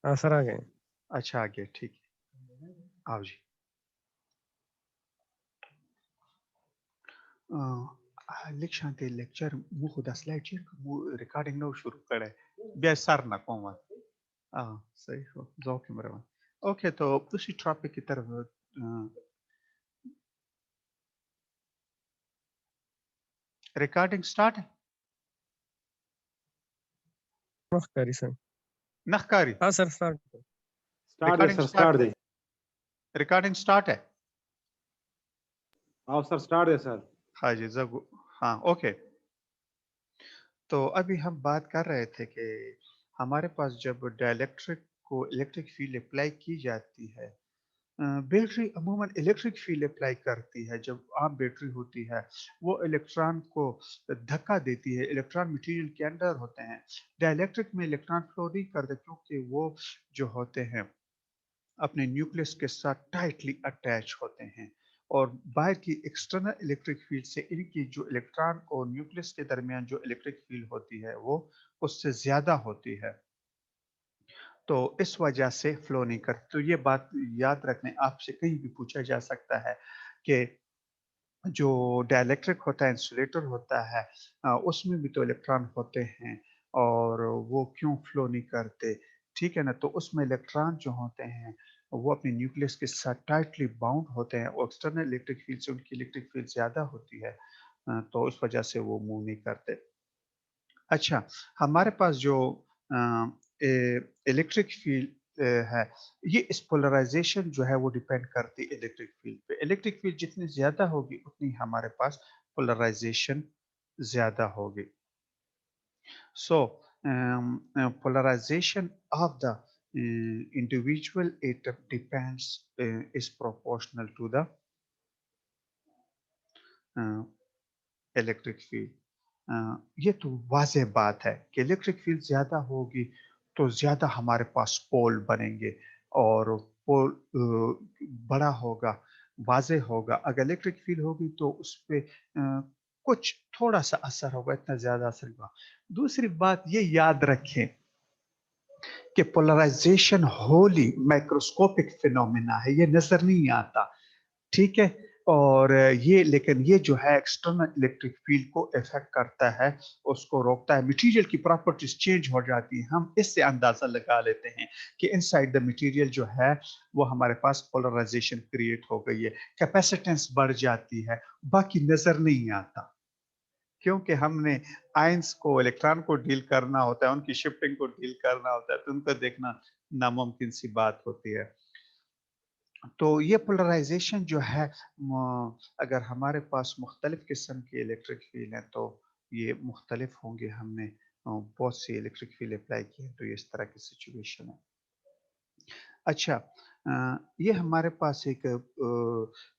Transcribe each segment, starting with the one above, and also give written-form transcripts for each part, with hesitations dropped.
हाँ सर, आ गए। अच्छा आ गया, ठीक है। आओ जी। लिख शांति लेक्चर मु खुदा स्लाइड चेक मु रिकॉर्डिंग नो शुरू करे बेसर ना कोमा सही हो जो कैमरा ओके तो उसी टॉपिक की तरफ रिकॉर्डिंग स्टार्ट है नमस्कार सर। नखकारी हाँ सर, स्टार्ट। स्टार्ट दे रिकॉर्डिंग सर, स्टार्ट स्टार्ट दे। रिकॉर्डिंग स्टार्ट है आओ सर, स्टार्ट दे सर। हाँ जी जब हाँ ओके तो अभी हम बात कर रहे थे कि हमारे पास जब डाइलेक्ट्रिक को इलेक्ट्रिक फील्ड अप्लाई की जाती है बैटरी अमूमन इलेक्ट्रिक फील्ड अप्लाई करती है जब आम बैटरी होती है वो इलेक्ट्रॉन को धक्का देती है इलेक्ट्रॉन मटेरियल के अंदर होते हैं डाइलेक्ट्रिक में इलेक्ट्रॉन फ्लो नहीं करते क्योंकि वो जो होते हैं अपने न्यूक्लियस के साथ टाइटली अटैच होते हैं और बाहर की एक्सटर्नल इलेक्ट्रिक फील्ड से इनकी जो इलेक्ट्रॉन और न्यूक्लियस के दरमियान जो इलेक्ट्रिक फील्ड होती है वो उससे ज्यादा होती है तो इस वजह से फ्लो नहीं करती तो ये बात याद रखने आपसे कहीं भी पूछा जा सकता है कि जो डाइलेक्ट्रिक होता है इंसुलेटर होता है उसमें भी तो इलेक्ट्रॉन होते हैं और वो क्यों फ्लो नहीं करते ठीक है ना तो उसमें इलेक्ट्रॉन जो होते हैं वो अपने न्यूक्लियस के साथ टाइटली बाउंड होते हैं और एक्सटर्नल इलेक्ट्रिक फील्ड से उनकी इलेक्ट्रिक फील्ड ज्यादा होती है तो उस वजह से वो मूव नहीं करते अच्छा हमारे पास जो इलेक्ट्रिक फील्ड है ये इस पोलराइजेशन जो है वो डिपेंड करती है इलेक्ट्रिक फील्ड पे इलेक्ट्रिक फील्ड जितनी ज्यादा होगी उतनी हमारे पास पोलराइजेशन ज्यादा होगी so polarisation of the individual atom depends is proportional to the electric field ये तो वाज़ेह बात है कि इलेक्ट्रिक फील्ड ज़्यादा होगी तो ज़्यादा हमारे पास पोल बनेंगे और पोल बड़ा होगा वाज़ेह होगा अगर इलेक्ट्रिक फील्ड होगी तो उस पर कुछ थोड़ा सा असर होगा इतना ज़्यादा असर होगा दूसरी बात ये याद रखें कि पोलराइजेशन होली माइक्रोस्कोपिक फिनोमेना है ये नजर नहीं आता ठीक है और ये लेकिन ये जो है एक्सटर्नल इलेक्ट्रिक फील्ड को इफेक्ट करता है उसको रोकता है मटेरियल की प्रॉपर्टीज चेंज हो जाती है हम इससे अंदाजा लगा लेते हैं कि इनसाइड द मटेरियल जो है वो हमारे पास पोलराइजेशन क्रिएट हो गई है कैपेसिटेंस बढ़ जाती है बाकी नजर नहीं आता क्योंकि हमने आयंस को इलेक्ट्रॉन को डील करना होता है उनकी शिफ्टिंग को डील करना होता है तो उनको देखना नामुमकिन सी बात होती है तो ये पोलराइजेशन जो है अगर हमारे पास मुख्तलिफ किस्म के इलेक्ट्रिक फील्ड हैं तो ये मुख्तलिफ होंगे हमने बहुत सी इलेक्ट्रिक फील्ड अप्लाई की है तो ये इस तरह की सिचुएशन है अच्छा ये हमारे पास एक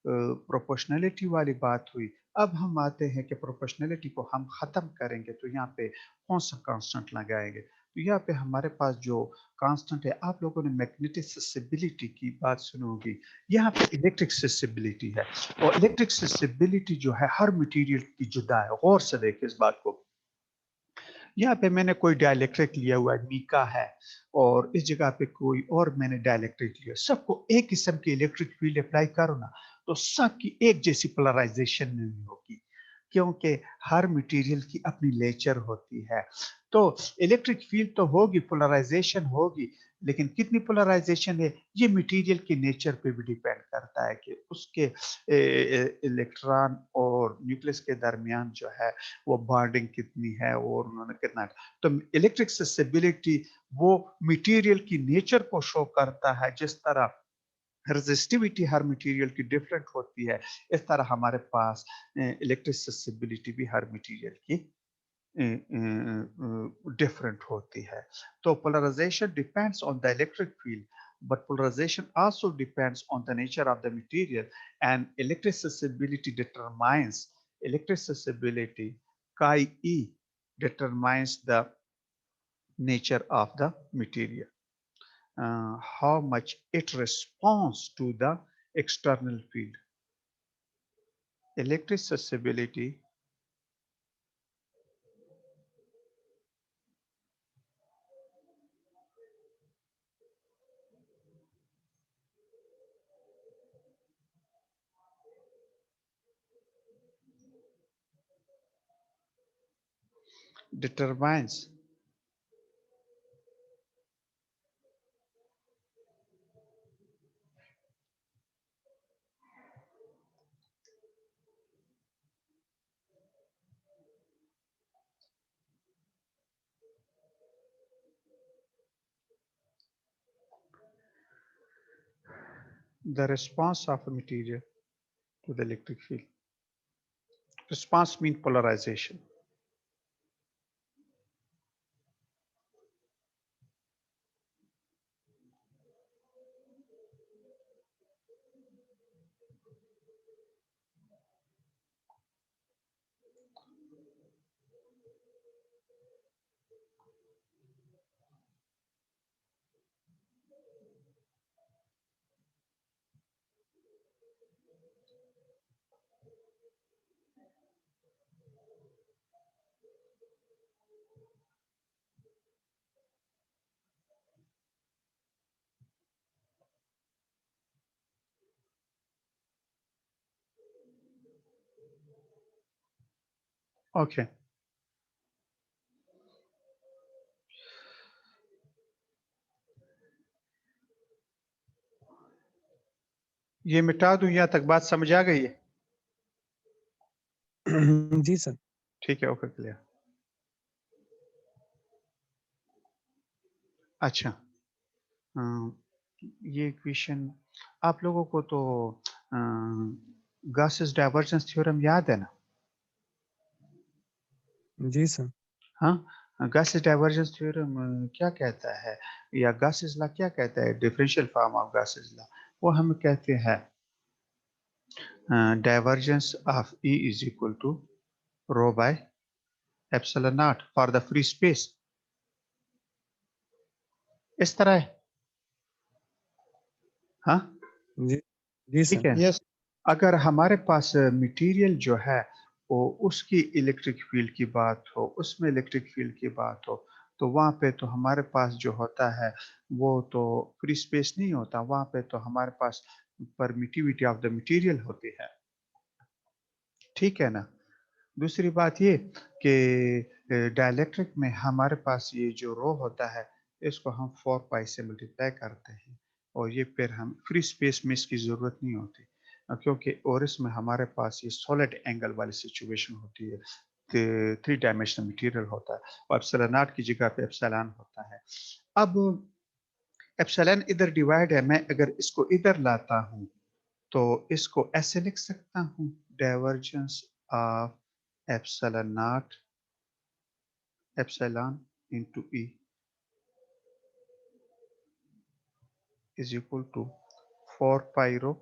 प्रोपोर्शनलिटी वाली बात हुई अब हम आते हैं कि प्रोपोर्शनलिटी को हम ख़त्म करेंगे तो यहाँ पे कौन सा कांस्टेंट लगाएंगे तो यहाँ पे हमारे पास जो कांस्टेंट है आप लोगों ने मैग्नेटिक ससेबिलिटी की बात सुनी होगी यहाँ पे इलेक्ट्रिक ससेबिलिटी है और इलेक्ट्रिक ससेबिलिटी जो है हर मटेरियल की जुदा है गौर से देखिए इस बात को यहाँ पे मैंने कोई डाइलेक्ट्रिक लिया हुआ है मीका है और इस जगह पे कोई और मैंने डाइलेक्ट्रिक लिया सबको एक किस्म की इलेक्ट्रिक फील्ड अप्लाई करो ना तो सबकी एक जैसी पोलराइजेशन नहीं होगी क्योंकि हर मटेरियल की अपनी नेचर होती है तो इलेक्ट्रिक फील्ड तो होगी पोलराइजेशन होगी लेकिन कितनी पोलराइजेशन है ये मटेरियल के नेचर पे भी डिपेंड करता है कि उसके इलेक्ट्रॉन और न्यूक्लियस के दरमियान जो है वो बॉन्डिंग कितनी है और उन्होंने कितना तो इलेक्ट्रिक ससेबिलिटी वो मटेरियल की नेचर को शो करता है जिस तरह रेजिस्टिविटी हर मटेरियल की डिफरेंट होती है इस तरह हमारे पास इलेक्ट्रिक ससेबिलिटी भी हर मटेरियल की different होती है तो polarization depends on the electric field but polarization also depends on the nature of the material and electric susceptibility determines electric susceptibility chi e determines the nature of the material how much it responds to the external field electric susceptibility determines the response of a material to the electric field. Response means polarization. Okay. ये मिटा दूं, यहाँ तक बात समझ आ गई है? जी sir. ठीक है, ओके, क्लियर। अच्छा, ये क्वेश्चन आप लोगों को तो गॉसेस डाइवर्जेंस थ्योरम याद है ना? जी सर। हाँ, गॉसेस डाइवर्जेंस थ्योरम क्या कहता है, या गॉसेस लॉ क्या कहता है, differential form of Gauss's law? वो हम कहते हैं divergence of E is equal to rho by epsilon naught for the free space. इस तरह है, हाँ जी जी ठीक सर। है। Yes. अगर हमारे पास मटेरियल जो है वो उसकी इलेक्ट्रिक फील्ड की बात हो, उसमें इलेक्ट्रिक फील्ड की बात हो, तो वहाँ पे तो हमारे पास जो होता है वो तो फ्री स्पेस नहीं होता, वहाँ पे तो हमारे पास परमिटिविटी ऑफ द मटेरियल होती है, ठीक है ना? दूसरी बात ये कि डाइलेक्ट्रिक में हमारे पास ये जो रो होता है इसको हम 4 पाई से मल्टीप्लाई करते हैं, और ये फिर हम फ्री स्पेस में इसकी ज़रूरत नहीं होती, क्योंकि और इसमें हमारे पास ये सॉलिड एंगल वाली सिचुएशन होती है, 3 डायमेंशनल मटेरियल होता है, और एप्सिलॉन नॉट की जगह पे एप्सिलॉन होता है। अब एप्सिलॉन इधर डिवाइड है, मैं अगर इसको इधर लाता हूँ तो इसको ऐसे लिख सकता हूँ, divergence of epsilon naught epsilon into E is equal to 4 pi rho,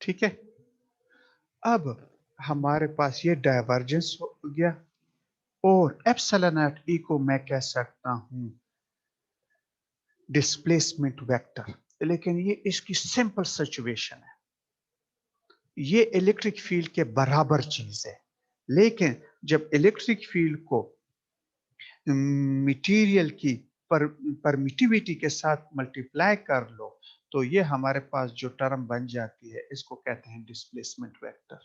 ठीक है। अब हमारे पास ये डाइवर्जेंस हो गया, और एप्सिलॉन नॉट E को मैं कह सकता हूं डिस्प्लेसमेंट वेक्टर, लेकिन ये इसकी सिंपल सिचुएशन है, ये इलेक्ट्रिक फील्ड के बराबर चीज है, लेकिन जब इलेक्ट्रिक फील्ड को मटेरियल की परमिटिविटी के साथ मल्टीप्लाई कर लो तो ये हमारे पास जो टर्म बन जाती है इसको कहते हैं डिस्प्लेसमेंट वेक्टर,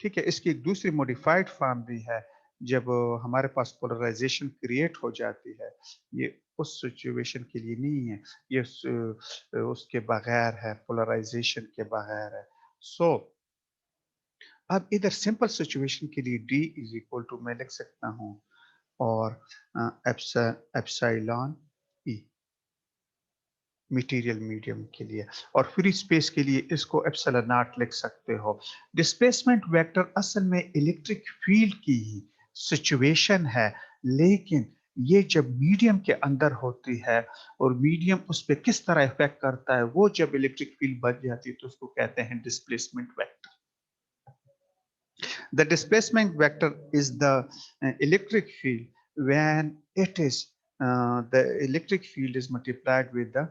ठीक है। इसकी एक दूसरी मॉडिफाइड फॉर्म भी है, जब हमारे पास पोलराइजेशन क्रिएट हो जाती है, ये उस सिचुएशन के लिए नहीं है, ये उसके बगैर है, पोलराइजेशन के बगैर है। सो अब इधर सिंपल सिचुएशन के लिए D इज इक्वल टू मैं लिख सकता हूँ और एप्सिलॉन ई मटेरियल मीडियम के लिए, और फ्री स्पेस के लिए इसको एप्सिलॉन नॉट लिख सकते हो। डिस्प्लेसमेंट वेक्टर असल में इलेक्ट्रिक फील्ड की ही सिचुएशन है, लेकिन ये जब मीडियम के अंदर होती है और मीडियम उस पर किस तरह इफेक्ट करता है, वो जब इलेक्ट्रिक फील्ड बन जाती है तो उसको कहते हैं displacement vector. The displacement vector is the electric field when it is the electric field is multiplied with the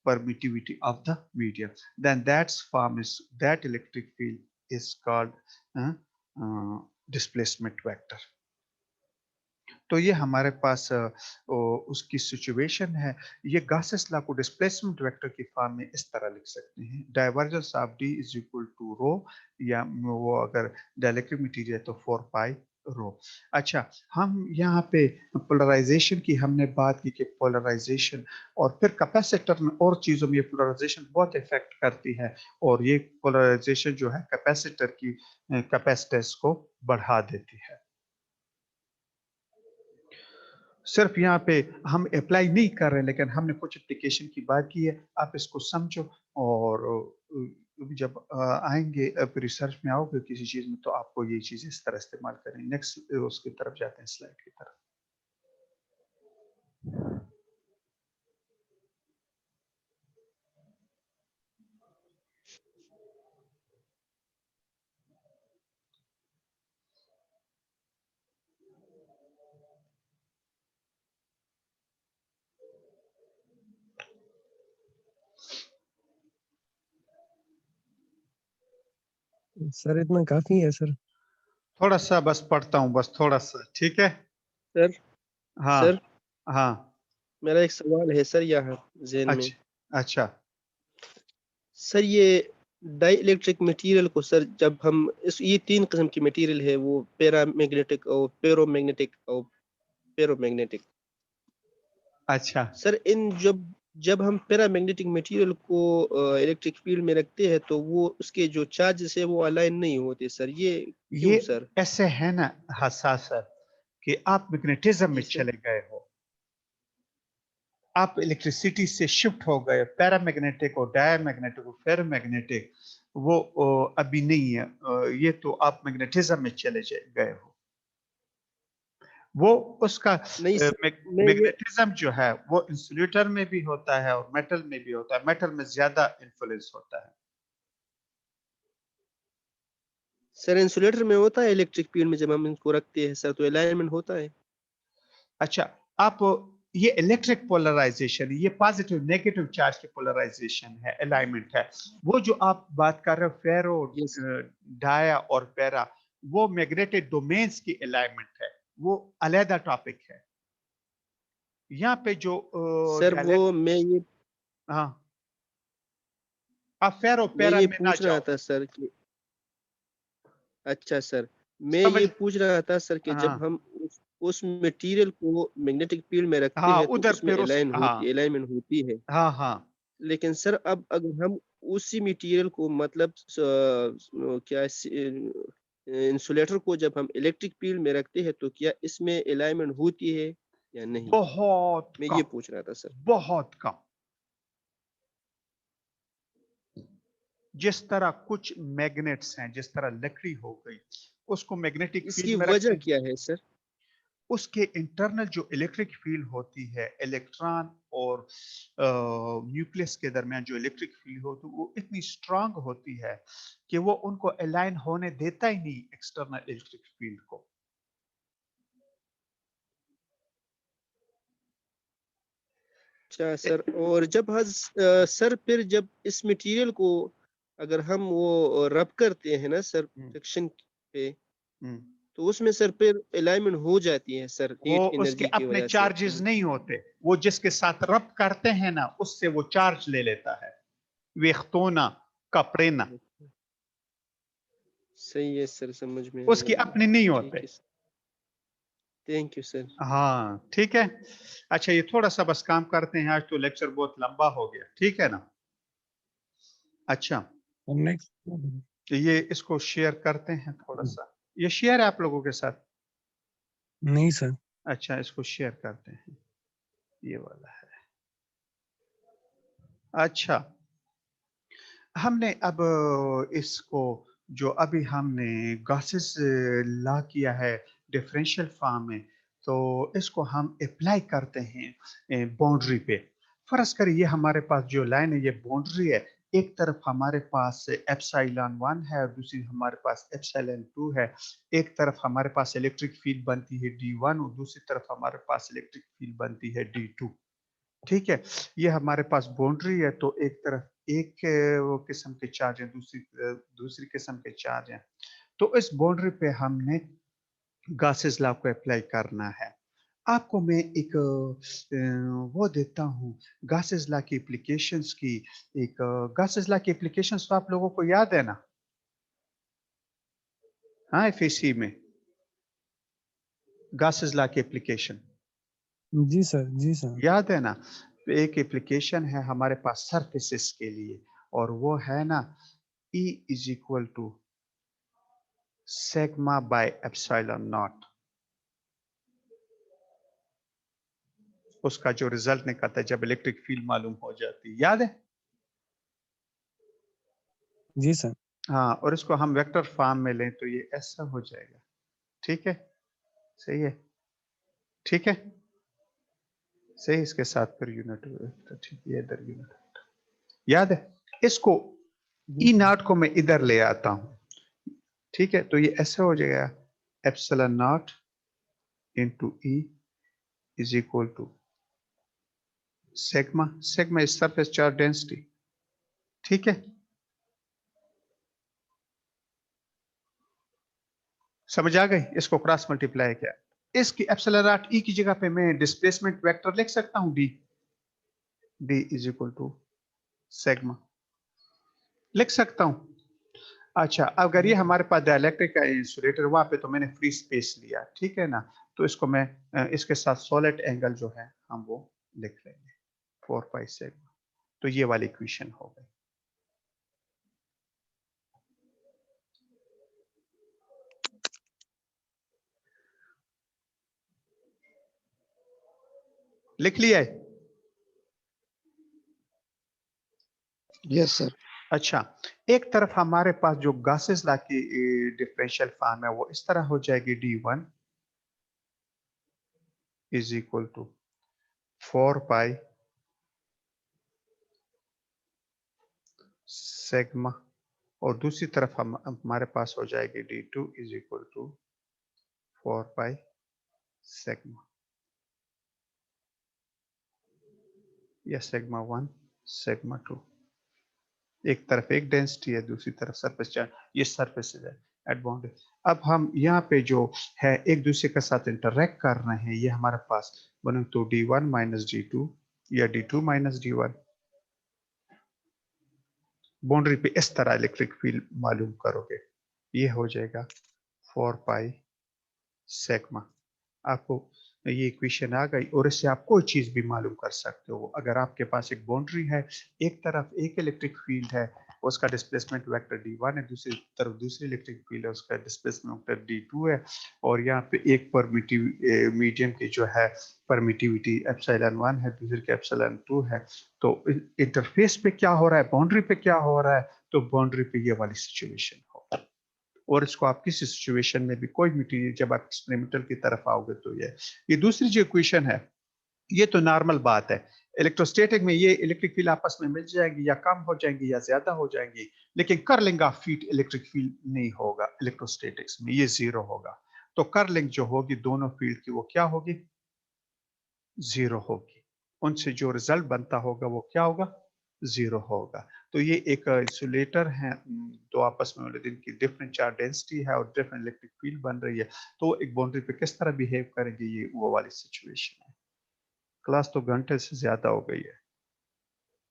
permittivity of the medium. Then that electric field is called uh, displacement vector. तो ये हमारे पास उसकी situation है। ये Gauss's law को displacement vector की form में इस तरह लिख सकते हैं, divergence of D is equal to rho, या वो अगर डाइलेक्ट्रिक मटेरियल है तो 4 पाई रो। अच्छा, हम यहाँ पे पोलराइजेशन की हमने बात की कि पोलराइजेशन और फिर कैपेसिटर में और चीज़ों में ये पोलराइजेशन बहुत इफेक्ट करती है, और ये पोलराइजेशन जो है कैपेसिटर की कैपेसिटेंस को बढ़ा देती है। सिर्फ यहाँ पे हम अप्लाई नहीं कर रहे, लेकिन हमने कुछ एप्लीकेशन की बात की है, आप इसको समझो। और जब आएंगे, अब रिसर्च में आओगे किसी चीज में, तो आपको ये चीज इस तरह इस्तेमाल करें। नेक्स्ट उसकी तरफ जाते हैं, स्लाइड की तरफ। सर इतना काफी है सर। थोड़ा सा बस पढ़ता हूँ, बस थोड़ा सा, ठीक है। सर हाँ सर हाँ। मेरा एक सवाल है सर यहाँ ज़हन में। अच्छा अच्छा। सर ये डाई इलेक्ट्रिक मटेरियल को सर जब हम ये 3 किस्म की मटेरियल है, वो पैरामैग्नेटिक और पैरोमैग्नेटिक। अच्छा सर इन जब हम पैरामैग्नेटिक मटेरियल को इलेक्ट्रिक फील्ड में रखते हैं तो वो उसके जो चार्जेस है वो अलाइन नहीं होते सर, ये क्यों ये सर? ऐसे है ना हसास सर, कि आप मैग्नेटिज्म में जी सर। चले गए हो, आप इलेक्ट्रिसिटी से शिफ्ट हो गए, पैरामैग्नेटिक और डायमैग्नेटिक और फेरोमैग्नेटिक, वो अभी नहीं है। ये तो आप मैग्नेटिज्म में चले गए हो। वो उसका नहीं सर, मैं ये मैग्नेटिज्म जो है वो इंसुलेटर में भी होता है और मेटल में भी होता है। मेटल में ज्यादा इन्फ्लुएंस होता है। सर इंसुलेटर में होता है इलेक्ट्रिक फील्ड में, जब हम इनको रखते हैं सर तो अलाइनमेंट होता है। अच्छा, आप ये इलेक्ट्रिक पोलराइजेशन, ये पॉजिटिव नेगेटिव चार्ज की पोलराइजेशन है, अलाइनमेंट है। वो जो आप बात कर रहे हो फेरो, यस डाया और पैरा, वो मैग्नेटिक डोमेन्स की अलाइनमेंट है, वो अलग टॉपिक है। यहाँ पे जो सर, वो हाँ, आप फेरो मैं पैरा ये में ना पूछ रहा जाओ। था सर कि अच्छा सर, मैं समझ, ये पूछ रहा था सर कि हाँ जब हम उस मटेरियल को मैग्नेटिक फील्ड में रखते हाँ, हैं तो उधर उसमें फिर उस, हाँ अलाइनमेंट होती है। हाँ हाँ। लेकिन सर अब अगर हम उसी मटेरियल को मतलब क्या इंसुलेटर को जब हम इलेक्ट्रिक फील्ड में रखते हैं तो क्या इसमें अलाइनमेंट होती है या नहीं? बहुत मैं ये कम, पूछ रहा था सर। बहुत कम। जिस तरह कुछ मैग्नेट्स हैं, जिस तरह लकड़ी हो गई, उसको मैग्नेटिक इसकी फील्ड में रखते वजह हैं, क्या है सर? उसके इंटरनल जो इलेक्ट्रिक फील्ड होती है, इलेक्ट्रॉन और न्यूक्लियस के दरमियान जो इलेक्ट्रिक फील्ड होती है, वो इतनी स्ट्रांग होती है कि वो उनको अलाइन होने देता ही नहीं एक्सटर्नल इलेक्ट्रिक फील्ड को। अच्छा सर, और सर फिर जब इस मटेरियल को अगर हम वो रब करते हैं ना सर हम्म, फ्रिक्शन पे, हम्म। तो उसमें सर फिर अलाइनमेंट हो जाती है सर वो हीट उसके एनर्जी की अपने वजह से। चार्जेस नहीं होते, वो जिसके साथ रब करते हैं ना, उससे वो चार्ज ले लेता है। वेख्तोना कपड़ेना, सही है सर, समझ में उसके आया। अपने नहीं ठीक होते। है सर, थैंक यू सर। हाँ ठीक है। अच्छा, ये थोड़ा सा बस काम करते हैं, आज तो लेक्चर बहुत लंबा हो गया, ठीक है ना। अच्छा, और नेक्स्ट तो ये इसको शेयर करते हैं थोड़ा सा, ये शेयर है आप लोगों के साथ। नहीं सर। अच्छा, इसको शेयर करते हैं, ये वाला है। अच्छा, हमने अब इसको जो अभी हमने गॉसेस ला किया है डिफरेंशियल फॉर्म में, तो इसको हम अप्लाई करते हैं बाउंड्री पे। फर्ज करिए ये हमारे पास जो लाइन है, ये बाउंड्री है। एक तरफ हमारे पास एप्सिलॉन 1 है और दूसरी हमारे पास एप्सिलॉन 2 है। एक तरफ हमारे पास इलेक्ट्रिक फील्ड बनती है D1 और दूसरी तरफ हमारे पास इलेक्ट्रिक फील्ड बनती है D2। ठीक है, ये हमारे पास बाउंड्री है, तो एक तरफ एक वो किस्म के चार्ज है, दूसरी किस्म के चार्ज हैं। तो इस बाउंड्री पे हमने गॉसेस लॉ को अप्लाई करना है। आपको मैं एक वो देता हूँ गासेस लॉ की एप्लीकेशंस की एक गासेस लॉ की एप्लीकेशंस तो आप लोगों को याद है ना? हाँ, एफएसी में गासेस लॉ की एप्लीकेशन जी सर, जी सर। याद है ना? तो एक एप्लीकेशन है हमारे पास सरफेसेस के लिए और वो है ना E is equal to sigma by epsilon naught. उसका जो रिजल्ट निकलता है जब इलेक्ट्रिक फील्ड मालूम हो जाती है, याद है? जी सर। हाँ, और इसको हम वेक्टर फॉर्म में लें तो ये ऐसा हो जाएगा। ठीक है? सही है? ठीक है? सही, इसके साथ फिर यूनिट वेक्टर, ठीक है, इधर यूनिट वेक्टर। याद है? इसको जी E सर। नॉट को मैं इधर ले आता हूँ। ठीक है? तो ये ऐसा हो जाएगा epsilon not into E is equal to sigma. Sigma is surface charge density. ठीक है? समझ आ गई? इसको क्रॉस मल्टीप्लाई किया। इसकी एप्सिलॉन नॉट E की जगह पे मैं डिस्प्लेसमेंट वेक्टर लिख सकता हूँ D। D is equal to sigma। लिख सकता हूँ। अच्छा, अगर ये जी सर। हमारे पास डाइलेक्ट्रिक का इंसुलेटर वहां पे तो मैंने फ्री स्पेस लिया, ठीक है ना? तो इसको मैं इसके साथ सॉलिड एंगल जो है हम वो लिख लेंगे 4 पाई सिग्मा। तो ये वाली इक्वेशन हो गई। लिख लिया है? Yes sir. अच्छा, एक तरफ हमारे पास जो गासेस लॉ की डिफरेंशियल फॉर्म है वो इस तरह हो जाएगी D1 is equal to 4 pi sigma और दूसरी तरफ हमारे पास हो जाएगी D2 is equal to 4 pi sigma या सिग्मा 1 सिग्मा 2। एक तरफ एक डेंसिटी है, दूसरी तरफ सरफेस चार्ज, ये सरफेस है एट बाउंड्री। अब हम यहाँ पे जो है एक दूसरे के साथ इंटरेक्ट कर रहे हैं, ये हमारे पास बने तो D1 माइनस D2 या D2 माइनस D1। बाउंड्री पे इस तरह इलेक्ट्रिक फील्ड मालूम करोगे, ये हो जाएगा 4 पाई सिग्मा। आपको ये इक्वेशन आ गई और इससे आप कोई चीज भी मालूम कर सकते हो। अगर आपके पास एक बाउंड्री है, एक तरफ एक इलेक्ट्रिक फील्ड है, उसका डिस्प्लेसमेंट वेक्टर D1 है, दूसरी तरफ दूसरी इलेक्ट्रिक फील्ड है, उसका डिस्प्लेसमेंट वेक्टर D2 है और यहाँ पे एक परमिटिव मीडियम की जो है परमिटिविटी एप्सिलॉन 1 है, दूसरी की एप्सिलॉन 2 है। तो इंटरफेस पे क्या हो रहा है, बाउंड्री पे क्या हो रहा है, तो बाउंड्री पे ये वाली सिचुएशन हो और इसको आप किसी सिचुएशन में भी कोई मटेरियल जब आप एक्सपेरिमेंटल की तरफ आओगे तो ये दूसरी जो इक्वेशन है ये तो नॉर्मल बात है। इलेक्ट्रोस्टैटिक में ये इलेक्ट्रिक फील्ड आपस में मिल जाएगी या कम हो जाएंगी या ज्यादा हो जाएंगी, लेकिन curling of field electric field नहीं होगा। इलेक्ट्रोस्टैटिक्स में ये जीरो होगा। तो कर्लिंग जो होगी दोनों फील्ड की वो क्या होगी, जीरो होगी। उनसे जो रिजल्ट बनता होगा वो क्या होगा, जीरो होगा। तो ये एक इंसुलेटर है, दो आपस में जिनकी डिफरेंट चार्ज डेंसिटी है और डिफरेंट इलेक्ट्रिक फील्ड बन रही है, तो एक बाउंड्री पे किस तरह बिहेव करेंगे, ये वो वाली सिचुएशन है। क्लास तो घंटे से ज्यादा हो गई है।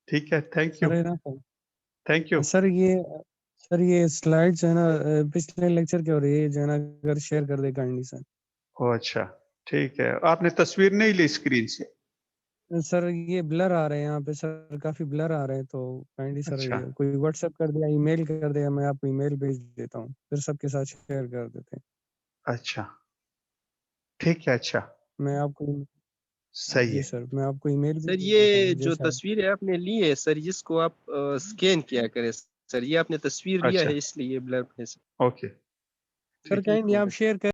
ठीक है, थैंक यू। सर है ना सर। Thank you. सर ये स्लाइड्स है ना पिछले लेक्चर के और ये जो है ना अगर शेयर कर दे काइंडली सर। ओ अच्छा, ठीक है। आपने तस्वीर नहीं ली स्क्रीन से? सर ये ब्लर आ रहे हैं यहाँ पे सर, काफी ब्लर आ रहे हैं, तो काइंडली सर अच्छा ये कोई व्हाट्सएप कर दिया, ईमेल कर दिया, मैं आपको ईमेल भेज देता हूँ, फिर सबके साथ शेयर कर देते हैं। अच्छा, ठीक है। अच्छा, मैं आपको सही जी है। सर, मैं आपको ईमेल भी सर भेज देता ये हूँ जो जैसा। तस्वीर है आपने ली है सर, इसको आप स्कैन किया करें सर, ये आपने तस्वीर लिया अच्छा, है इसलिए ब्लर है सर। ओके, सर ठीक है, काइंडली हो आप गया। शेयर कर